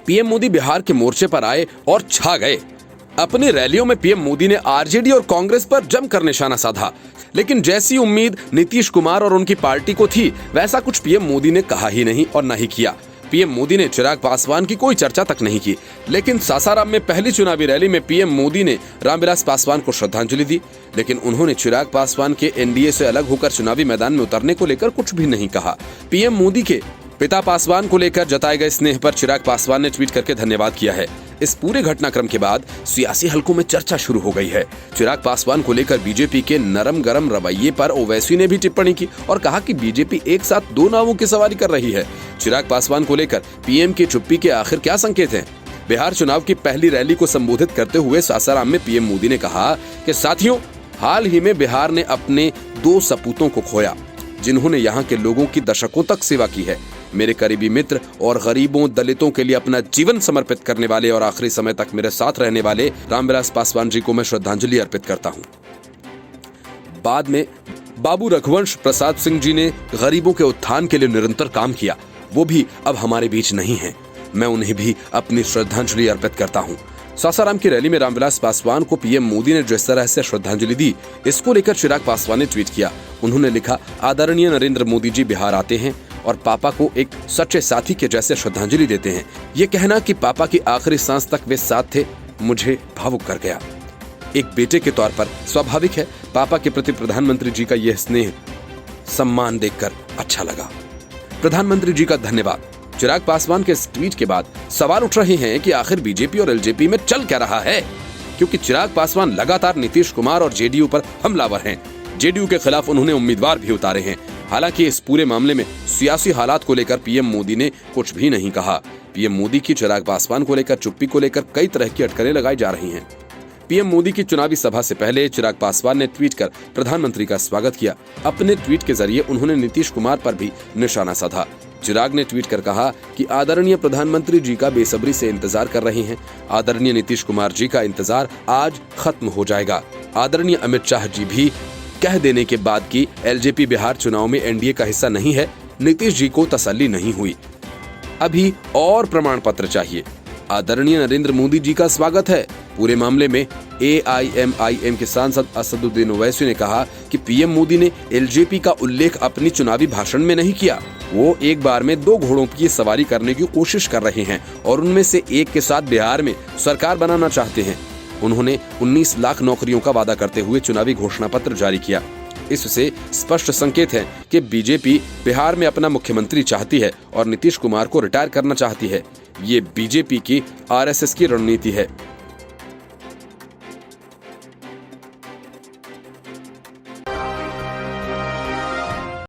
PM Modi Bihar के मोर्चे पर आए और छा गए। अपनी रैलियों में पीएम मोदी ने आरजेडी और कांग्रेस पर जमकर निशाना साधा, लेकिन जैसी उम्मीद नीतीश कुमार और उनकी पार्टी को थी वैसा कुछ पीएम मोदी ने कहा ही नहीं और न ही किया। पीएम मोदी ने चिराग पासवान की कोई चर्चा तक नहीं की, लेकिन सासाराम में पहली चुनावी रैली में पीएम मोदी ने रामविलास पासवान को श्रद्धांजलि दी, लेकिन उन्होंने चिराग पासवान के एनडीए से अलग होकर चुनावी मैदान में उतरने को लेकर कुछ भी नहीं कहा। पीएम मोदी के पिता पासवान को लेकर जताए गए स्नेह पर चिराग पासवान ने ट्वीट करके धन्यवाद किया है। इस पूरे घटनाक्रम के बाद सियासी हलकों में चर्चा शुरू हो गई है। चिराग पासवान को लेकर बीजेपी के नरम गरम रवैये पर ओवैसी ने भी टिप्पणी की और कहा कि बीजेपी एक साथ दो नावों की सवारी कर रही है। चिराग पासवान को लेकर पीएम की चुप्पी के आखिर क्या संकेत हैं? बिहार चुनाव की पहली रैली को संबोधित करते हुए सासाराम में पीएम मोदी ने कहा कि साथियों, हाल ही में बिहार ने अपने 2 सपूतों को खोया जिन्होंने यहाँ के लोगों की दशकों तक सेवा की है। मेरे करीबी मित्र और गरीबों दलितों के लिए अपना जीवन समर्पित करने वाले और आखिरी समय तक मेरे साथ रहने वाले रामविलास पासवान जी को मैं श्रद्धांजलि अर्पित करता हूँ। बाद में बाबू रघुवंश प्रसाद सिंह जी ने गरीबों के उत्थान के लिए निरंतर काम किया, वो भी अब हमारे बीच नहीं है। मैं उन्हें भी अपनी श्रद्धांजलि अर्पित करता हूँ। सासाराम की रैली में रामविलास पासवान को पीएम मोदी ने जिस तरह से श्रद्धांजलि दी, इसको लेकर चिराग पासवान ने ट्वीट किया। उन्होंने लिखा, आदरणीय नरेंद्र मोदी जी बिहार आते हैं और पापा को एक सच्चे साथी के जैसे श्रद्धांजलि देते हैं। ये कहना कि पापा की आखिरी सांस तक वे साथ थे मुझे भावुक कर गया। एक बेटे के तौर पर स्वाभाविक है पापा के प्रति प्रधानमंत्री जी का यह स्नेह सम्मान देखकर अच्छा लगा। प्रधानमंत्री जी का धन्यवाद। चिराग पासवान के इस ट्वीट के बाद सवाल उठ रहे हैं कि आखिर बीजेपी और एलजेपी में चल क्या रहा है, क्योंकि चिराग पासवान लगातार नीतीश कुमार और जेडीयू पर हमलावर हैं। जेडीयू के खिलाफ उन्होंने उम्मीदवार भी उतारे हैं। हालांकि इस पूरे मामले में सियासी हालात को लेकर पीएम मोदी ने कुछ भी नहीं कहा। पीएम मोदी की चिराग पासवान को लेकर चुप्पी को लेकर कई तरह की अटकलें लगाई जा रही हैं। पीएम मोदी की चुनावी सभा से पहले चिराग पासवान ने ट्वीट कर प्रधानमंत्री का स्वागत किया। अपने ट्वीट के जरिए उन्होंने नीतीश कुमार पर भी निशाना साधा। चिराग ने ट्वीट कर कहा कि आदरणीय प्रधानमंत्री जी का बेसब्री से इंतजार कर रहे हैं। आदरणीय नीतीश कुमार जी का इंतजार आज खत्म हो जाएगा। आदरणीय अमित शाह जी भी कह देने के बाद कि एलजेपी बिहार चुनाव में एनडीए का हिस्सा नहीं है, नीतीश जी को तसल्ली नहीं हुई। अभी और प्रमाण पत्र चाहिए। आदरणीय नरेंद्र मोदी जी का स्वागत है। पूरे मामले में एआईएमआईएम के सांसद असदुद्दीन ओवैसी ने कहा कि पीएम मोदी ने एलजेपी का उल्लेख अपनी चुनावी भाषण में नहीं किया। वो एक बार में 2 घोड़ों की सवारी करने की कोशिश कर रहे हैं और उनमें से एक के साथ बिहार में सरकार बनाना चाहते हैं। उन्होंने 19 लाख नौकरियों का वादा करते हुए चुनावी घोषणा पत्र जारी किया। इससे स्पष्ट संकेत है कि बीजेपी बिहार में अपना मुख्यमंत्री चाहती है और नीतीश कुमार को रिटायर करना चाहती है। ये बीजेपी की आरएसएस की रणनीति है।